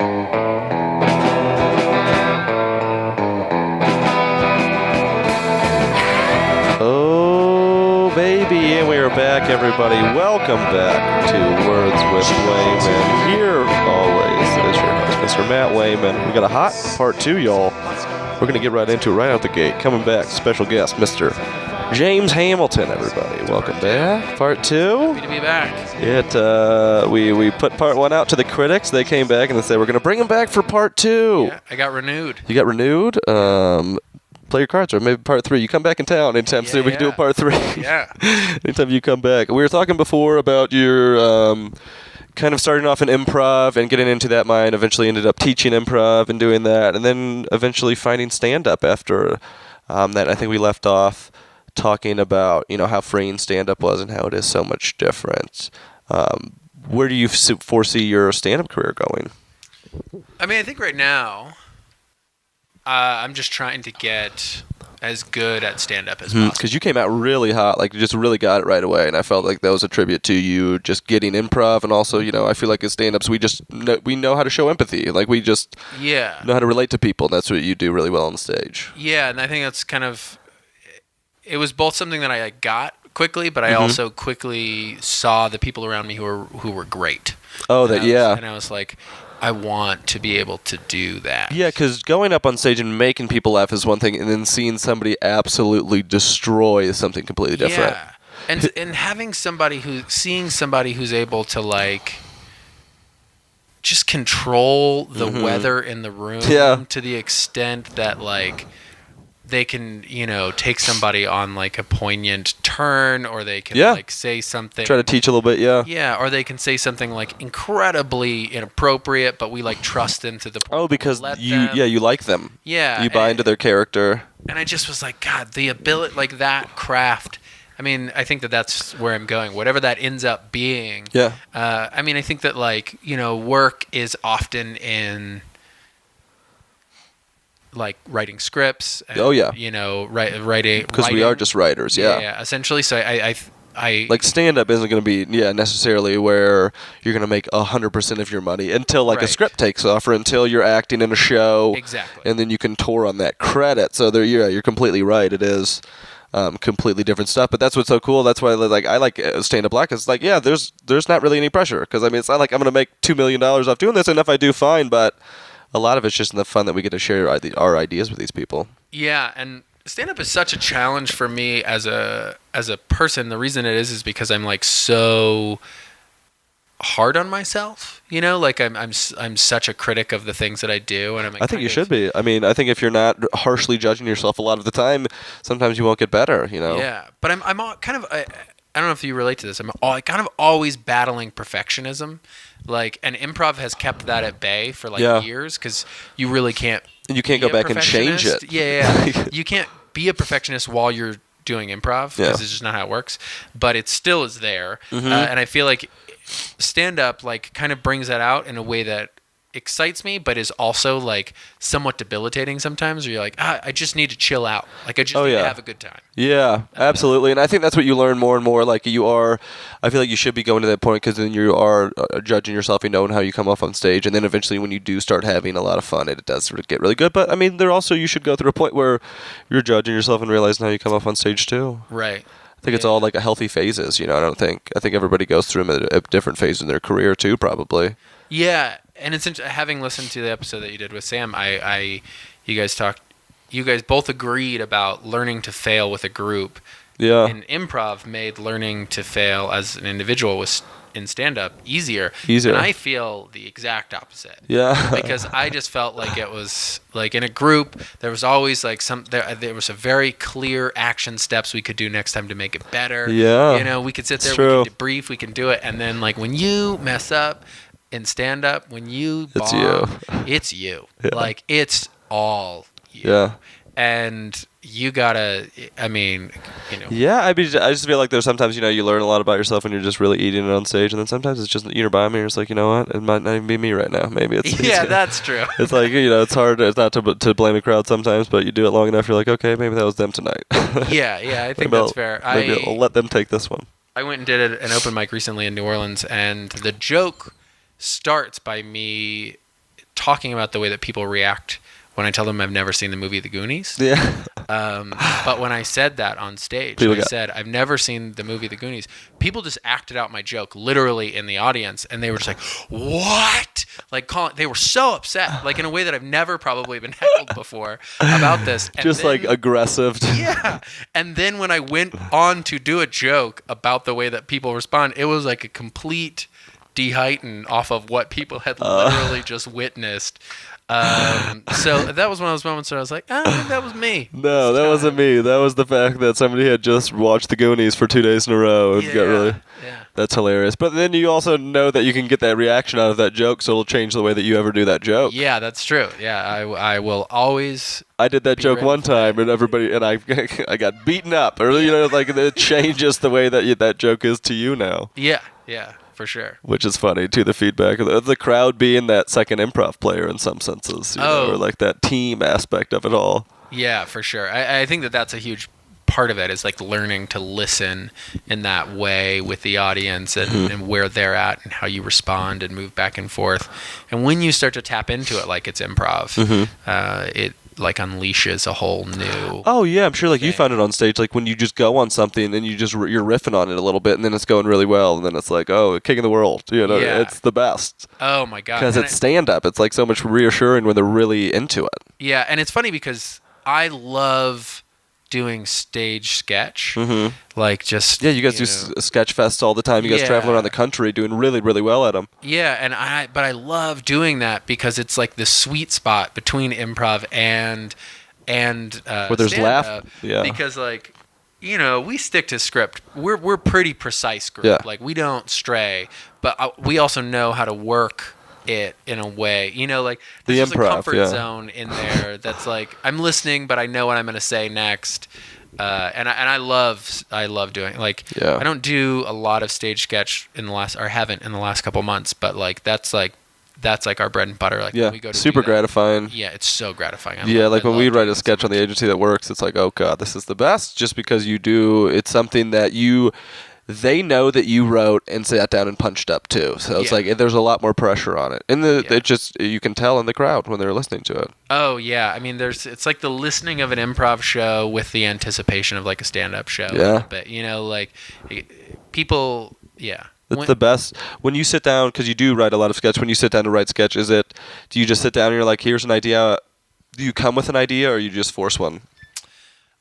Oh, baby, and we are back, everybody. Welcome back to Words with Wayman. Here, always, is your host, Mr. Matt Wayman. We got a hot part 2, y'all. We're going to get right into it, right out the gate. Coming back, special guest, Mr. James Hamilton, everybody. Welcome back. Part 2. Happy to be back. We put part 1 out to the critics. They came back and they said, we're going to bring him back for part 2. Yeah, I got renewed. You got renewed? Play your cards, or maybe part 3. You come back in town anytime soon. We can do a part 3. Yeah. Anytime you come back. We were talking before about your kind of starting off in improv and getting into that mind. Eventually ended up teaching improv and doing that, and then eventually finding stand-up after that. I think we left off talking about how freeing stand-up was and how it is so much different. Where do you foresee your stand-up career going? I mean, I think right now, I'm just trying to get as good at stand-up as possible. Because you came out really hot, like you just really got it right away, and I felt like that was a tribute to you just getting improv, and also, I feel like as stand-ups, we know how to show empathy. Like we just know how to relate to people, and that's what you do really well on the stage. Yeah, and I think that's kind of, it was both something that I got quickly, but I also quickly saw the people around me who were great. Oh, and I was like, I want to be able to do that. Yeah, because going up on stage and making people laugh is one thing, and then seeing somebody absolutely destroy is something completely different. Yeah, and seeing somebody who's able to like just control the weather in the room to the extent that like they can, take somebody on like a poignant turn, or they can like say something. Try to teach a little bit, Yeah, or they can say something like incredibly inappropriate, but we like trust them to the point. Oh, because you like them. Yeah. You buy into their character. And I just was like, God, the ability, like that craft. I mean, I think that's where I'm going. Whatever that ends up being. Yeah. I mean, I think that like, work is often in like writing scripts. And, writing. Because we are just writers, Yeah, essentially. So I like stand-up isn't going to be necessarily where you're going to make 100% of your money until like a script takes off, or until you're acting in a show. Exactly. And then you can tour on that credit. So you're completely right. It is completely different stuff. But that's what's so cool. That's why I like stand-up black. It's like, there's not really any pressure, because I mean, it's not like I'm going to make $2 million off doing this, and if I do, fine. But a lot of it's just in the fun that we get to share our ideas with these people. Yeah, and stand-up is such a challenge for me as a person. The reason it is because I'm like so hard on myself. Like I'm such a critic of the things that I do, and I think you should be. I mean, I think if you're not harshly judging yourself a lot of the time, sometimes you won't get better. Yeah, but I'm all kind of. I don't know if you relate to this. I'm kind of always battling perfectionism. Like, and improv has kept that at bay for years, because you really can't. And you can't go back and change it. Yeah. You can't be a perfectionist while you're doing improv, because it's just not how it works. But it still is there, and I feel like stand-up like kind of brings that out in a way that excites me, but is also like somewhat debilitating sometimes, where you're like, I just need to chill out. Like I just need to have a good time. Yeah, absolutely. And I think that's what you learn more and more. Like I feel like you should be going to that point, because then you are judging yourself, and knowing how you come off on stage. And then eventually when you do start having a lot of fun, it does sort of get really good. But I mean, you should go through a point where you're judging yourself and realizing how you come off on stage too. Right. I think it's all like a healthy phases, I think everybody goes through them at different phases in their career too, probably. Yeah, and it's having listened to the episode that you did with Sam, you guys both agreed about learning to fail with a group. Yeah. And improv made learning to fail as an individual in stand-up easier. And I feel the exact opposite. Yeah. Because I just felt like it was like in a group, there was always like there was a very clear action steps we could do next time to make it better. Yeah. We could sit there, we can debrief, we can do it, and then like when you mess up in stand-up, when you bomb, it's you. Yeah. Like it's all you. Yeah. And you gotta, Yeah, I just feel like there's sometimes, you learn a lot about yourself when you're just really eating it on stage, and then sometimes it's just you're by me, and it's like, you know what, it might not even be me right now. Maybe it's that's true. It's like, it's hard. It's not to blame a crowd sometimes, but you do it long enough, you're like, okay, maybe that was them tonight. Yeah, I think that's fair. Maybe I'll let them take this one. I went and did an open mic recently in New Orleans, and the joke starts by me talking about the way that people react when I tell them I've never seen the movie The Goonies. Yeah. But when I said that on stage, I said, I've never seen the movie The Goonies, people just acted out my joke literally in the audience. And they were just like, what? Like, they were so upset, like in a way that I've never probably been heckled before about this. And just then, like aggressive. Yeah. And then when I went on to do a joke about the way that people respond, it was like a complete de-heighten off of what people had literally just witnessed. So that was one of those moments where I was like, that was me. No, that wasn't me. That was the fact that somebody had just watched The Goonies for 2 days in a row and got really... Yeah. That's hilarious. But then you also know that you can get that reaction out of that joke, so it'll change the way that you ever do that joke. Yeah, that's true. Yeah, I will always... I did that joke one time, and everybody... And I got beaten up. Or, like, it changes the way that that joke is to you now. Yeah. For sure. Which is funny, too, the feedback of the crowd being that second improv player in some senses, or like that team aspect of it all. Yeah, for sure. I think that that's a huge part of it, is like learning to listen in that way with the audience and where they're at and how you respond and move back and forth. And when you start to tap into it like it's improv, it like unleashes a whole new I'm sure like thing. You found it on stage, like when you just go on something and you're riffing on it a little bit and then it's going really well and then it's like, king of the world, it's the best. Oh my god, because it's stand-up. It's like so much reassuring when they're really into it. Yeah. And it's funny because I love doing stage sketch, like just you guys do sketch fests all the time. You guys travel around the country doing really, really well at them. Yeah, and I love doing that because it's like the sweet spot between improv and where there's laugh. Yeah, because like we stick to script. We're pretty precise group. Yeah. Like we don't stray, but we also know how to work it in a way, like there's the improv, a comfort zone in there that's like I'm listening but I know what I'm going to say next, and I love doing like I don't do a lot of stage sketch haven't in the last couple months, but like that's like our bread and butter. Like when we go to super gratifying. Yeah, it's so gratifying. Like when we write a sketch on the agency that works, it's like, oh god, this is the best, just because it's something that they know that you wrote and sat down and punched up too. So it's like there's a lot more pressure on it. And it just, you can tell in the crowd when they're listening to it. Oh yeah. I mean, it's like the listening of an improv show with the anticipation of like a stand-up show. Yeah. But like people, It's the best. When you sit down, because you do write a lot of sketch, when you sit down to write sketch, do you just sit down and you're like, here's an idea? Do you come with an idea or you just force one?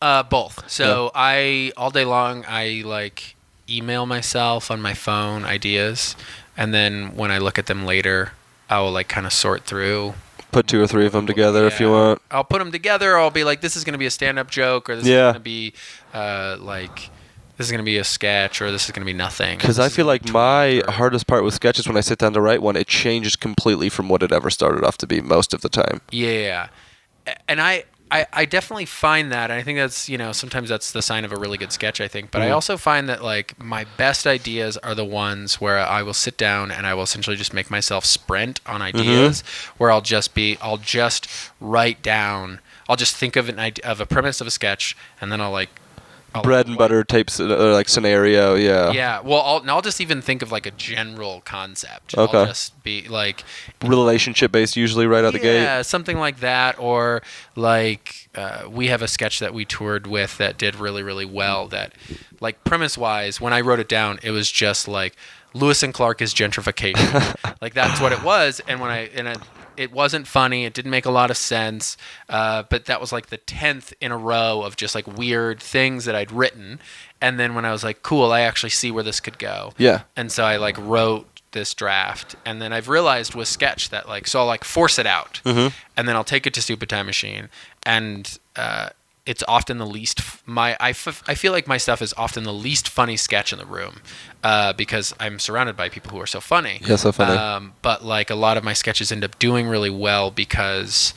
Both. So all day long, I like email myself on my phone ideas, and then when I look at them later, I will like kind of sort through. Put 2 or 3 of them together if you want. I'll put them together. I'll be like, this is going to be a stand-up joke, or this is going to be this is going to be a sketch, or this is going to be nothing. Because I feel like my hardest part with sketches when I sit down to write one, it changes completely from what it ever started off to be most of the time. Yeah. And I definitely find that, and I think that's, sometimes that's the sign of a really good sketch, I think. But I also find that, like, my best ideas are the ones where I will sit down and I will essentially just make myself sprint on ideas, where I'll just write down, I'll just think of a premise of a sketch, and then I'll bread and butter types, like scenario, yeah. Well, I'll just even think of like a general concept. Okay. I'll just be like relationship based, usually right out the gate. Yeah, something like that, or like we have a sketch that we toured with that did really, really well. That, like, premise wise, when I wrote it down, it was just like Lewis and Clark is gentrification. Like that's what it was, and it wasn't funny. It didn't make a lot of sense. But that was like the 10th in a row of just like weird things that I'd written. And then when I was like, cool, I actually see where this could go. Yeah. And so I like wrote this draft. And then I've realized with sketch that like, so I'll like force it out. And then I'll take it to Stupid Time Machine. And it's often the least I feel like my stuff is often the least funny sketch in the room, because I'm surrounded by people who are so funny. Yeah, so funny. But like a lot of my sketches end up doing really well because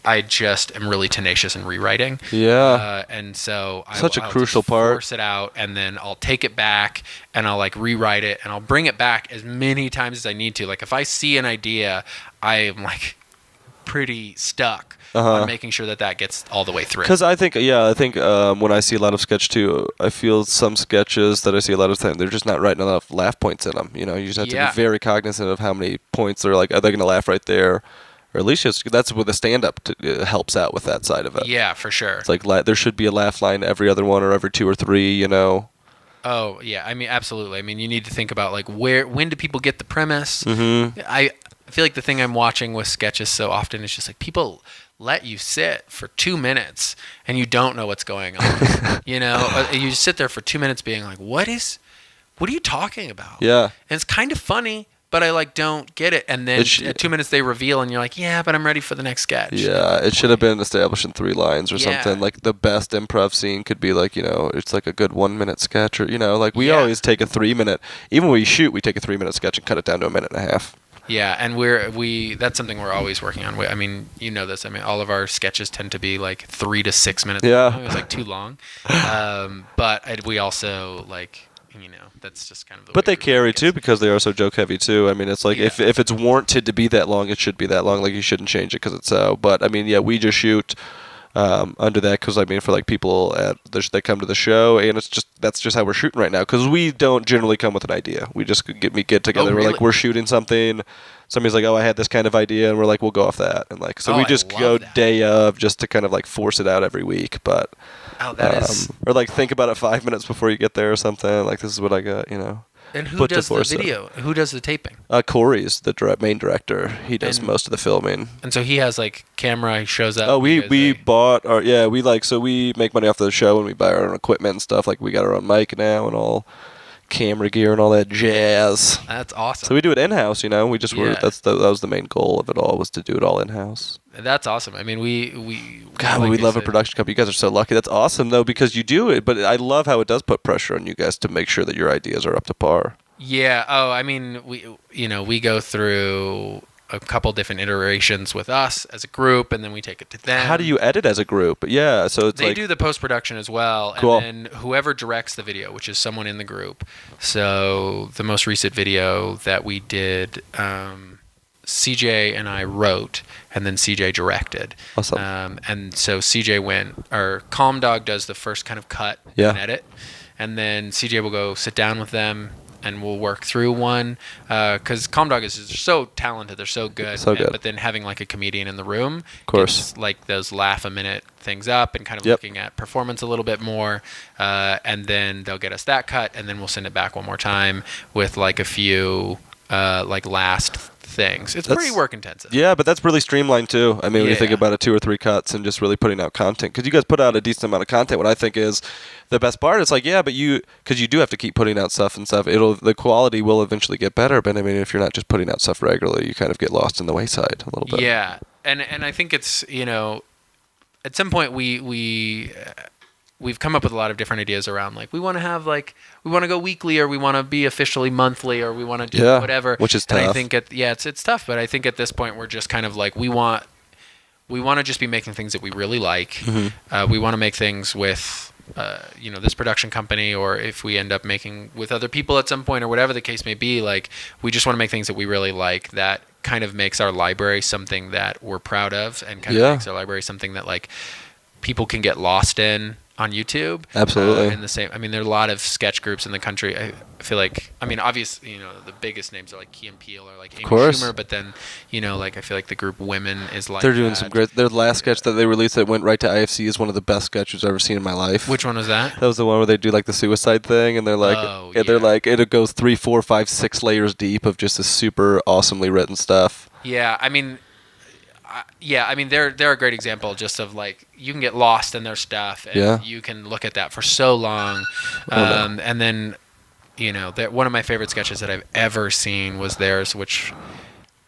I just am really tenacious in rewriting. Yeah. And so I'll crucial part. Force it out, and then I'll take it back and I'll like rewrite it, and I'll bring it back as many times as I need to. Like if I see an idea, I am like pretty stuck on making sure that gets all the way through. Because I think when I see a lot of sketch too, I feel some sketches that I see a lot of time, they're just not writing enough laugh points in them. You know, you just have to be very cognizant of how many points they're like, are they going to laugh right there? Or at least that's where the stand-up helps out with that side of it. Yeah, for sure. It's like there should be a laugh line every other one or every 2 or 3, you know. Oh, yeah. I mean, absolutely. I mean, you need to think about, like, when do people get the premise? Mm-hmm. I feel like the thing I'm watching with sketches so often is just, like, people let you sit for 2 minutes and you don't know what's going on. You know? You just sit there for 2 minutes being like, what are you talking about? Yeah. And it's kind of funny, but I don't get it. And then at 2 minutes they reveal, and you're like, yeah, but I'm ready for the next sketch. Yeah, it should have been established in 3 lines or something. Like the best improv scene could be like, you know, it's like a good 1-minute sketch, or, you know, like we always take a 3-minute, even when we shoot, we take a 3-minute sketch and cut it down to a minute and a half. Yeah, and that's something we're always working on. I mean, you know this. I mean, all of our sketches tend to be like 3 to 6 minutes long. It's like too long. But we also you know, that's just kind of the way. But they carry too, because they are so joke heavy too. I mean, it's like if it's warranted to be that long, it should be that long. Like you shouldn't change it because it's so. But I mean, yeah, we just shoot under that because I mean, for like people that come to the show, and that's just how we're shooting right now, because we don't generally come with an idea. We just get together. Oh, really? We're like, we're shooting something. Somebody's like, oh, I had this kind of idea, and we're like, we'll go off that, and like, so we just go day of just to kind of like force it out every week, but. Oh, that is. Or like think about it 5 minutes before you get there or something. Like, this is what I got, you know. And who does the video? Who does the taping? Corey's the main director. He does most of the filming. And so he has like camera. He shows up. Oh, we bought our so we make money off the show and we buy our own equipment and stuff. Like we got our own mic now and all camera gear and all that jazz. That's awesome. So we do it in house, you know. We just were that was the main goal of it all, was to do it all in house. That's awesome. I mean, we love a production company. You guys are so lucky. That's awesome though, because you do it. But I love how it does put pressure on you guys to make sure that your ideas are up to par. Yeah. Oh, I mean, we go through a couple different iterations with us as a group, and then we take it to them. How do you edit as a group? Yeah, so it's they do the post-production as well. Cool. And then whoever directs the video, which is someone in the group. So the most recent video that we did, CJ and I wrote, and then CJ directed. Awesome. And so CJ or Calm Dog does the first kind of cut and edit, and then CJ will go sit down with them and we'll work through one, because Calm Dog is so talented, they're so good. So good. But then having like a comedian in the room, of course, gets, like those laugh a minute things up, and kind of looking at performance a little bit more, and then they'll get us that cut, and then we'll send it back one more time with like a few like last things. It's pretty work intensive. Yeah, but that's really streamlined too. I mean, when you think about it, 2 or 3 cuts and just really putting out content, because you guys put out a decent amount of content. What I think is the best part, it's like, but because you do have to keep putting out stuff and stuff, the quality will eventually get better. But I mean, if you're not just putting out stuff regularly, you kind of get lost in the wayside a little bit. Yeah, and I think it's, you know, at some point we've come up with a lot of different ideas around, like, we want to go weekly, or we want to be officially monthly, or we want to do whatever. Which is tough. And I think it's tough, but I think at this point we're just kind of like, we want to just be making things that we really like. Mm-hmm. We want to make things with, you know, this production company, or if we end up making with other people at some point, or whatever the case may be, like, we just want to make things that we really like, that kind of makes our library something that we're proud of, and kind of makes our library something that, like, people can get lost in on YouTube. Absolutely. In the same, I mean, there are a lot of sketch groups in the country. I feel like, I mean, obviously, you know, the biggest names are like Key and Peele or like Amy Schumer, but then, you know, like, I feel like the group Women is like, they're doing some great. Their last sketch that they released that went right to IFC is one of the best sketches I've ever seen in my life. Which one was that? That was the one where they do like the suicide thing, and they're like, they're like, it goes 3, 4, 5, 6 layers deep of just this super awesomely written stuff. Yeah, I mean, they're a great example just of, like, you can get lost in their stuff, and you can look at that for so long. And then, you know, one of my favorite sketches that I've ever seen was theirs, which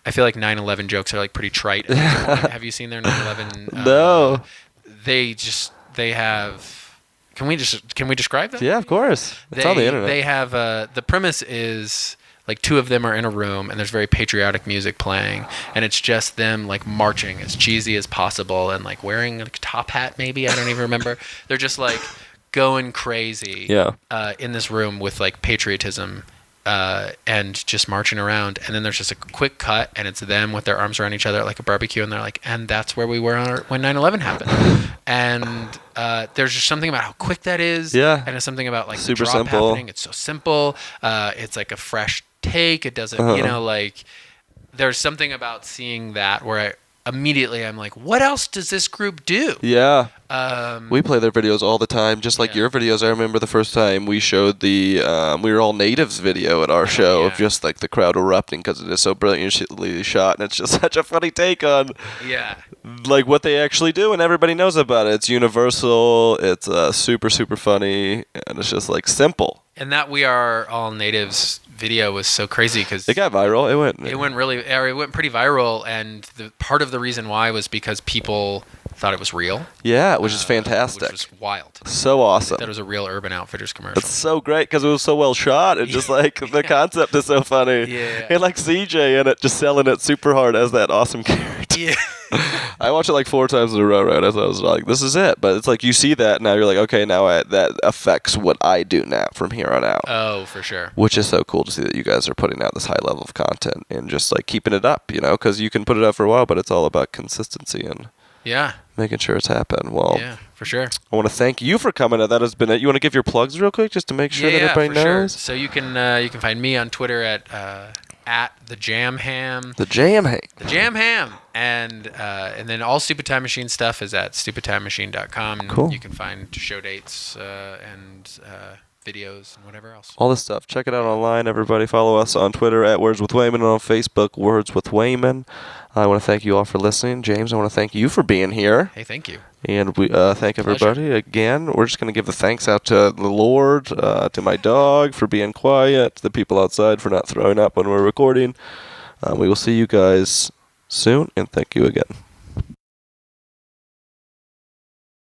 I feel like 9/11 jokes are like pretty trite at this point. Have you seen their 9/11? No. They have. Can we describe that? Yeah, of course. It's on the internet. They have the premise is, like, 2 of them are in a room, and there's very patriotic music playing, and it's just them, like, marching as cheesy as possible, and, like, wearing a top hat, maybe, I don't even remember. They're just, like, going crazy in this room with, like, patriotism and just marching around, and then there's just a quick cut, and it's them with their arms around each other at like a barbecue, and they're like, and that's where we were when 9/11 happened. And there's just something about how quick that is, and it's something about like super the drop simple. happening. It's so simple. It's like a fresh take. It doesn't, like there's something about seeing that where immediately I'm like, what else does this group do? Yeah. We play their videos all the time, just like your videos. I remember the first time we showed the We Were All Natives video at our show of just like the crowd erupting because it is so brilliantly shot, and it's just such a funny take on like what they actually do, and everybody knows about it. It's universal, it's super, super funny, and it's just like simple. And that We Are All Natives video was so crazy because it got viral. It went pretty viral, and the part of the reason why was because people thought it was real. Yeah, which is fantastic. Which was wild. So awesome. That was a real Urban Outfitters commercial. It's so great because it was so well shot, and just like the concept is so funny. Yeah. And like CJ in it, just selling it super hard as that awesome character. Yeah. I watched it like 4 times in a row, right? I was like, this is it. But it's like you see that now, you're like, okay, now that affects what I do now from here on out. Oh, for sure. Which is so cool to see that you guys are putting out this high level of content and just like keeping it up, because you can put it out for a while, but it's all about consistency and making sure it's happened. Well, yeah, for sure. I want to thank you for coming. That has been it. You want to give your plugs real quick just to make sure that everybody knows? Sure. So you can find me on Twitter at the Jam Ham. The Jam Ham. The Jam Ham. And then all Stupid Time Machine stuff is at stupidtimemachine.com. And cool. You can find show dates and videos and whatever else. All this stuff. Check it out online, everybody. Follow us on Twitter at Words With Wayman and on Facebook, Words With Wayman. I want to thank you all for listening. James, I want to thank you for being here. Hey, thank you. And we thank everybody again. We're just going to give the thanks out to the Lord, to my dog for being quiet, to the people outside for not throwing up when we're recording. We will see you guys soon, and thank you again.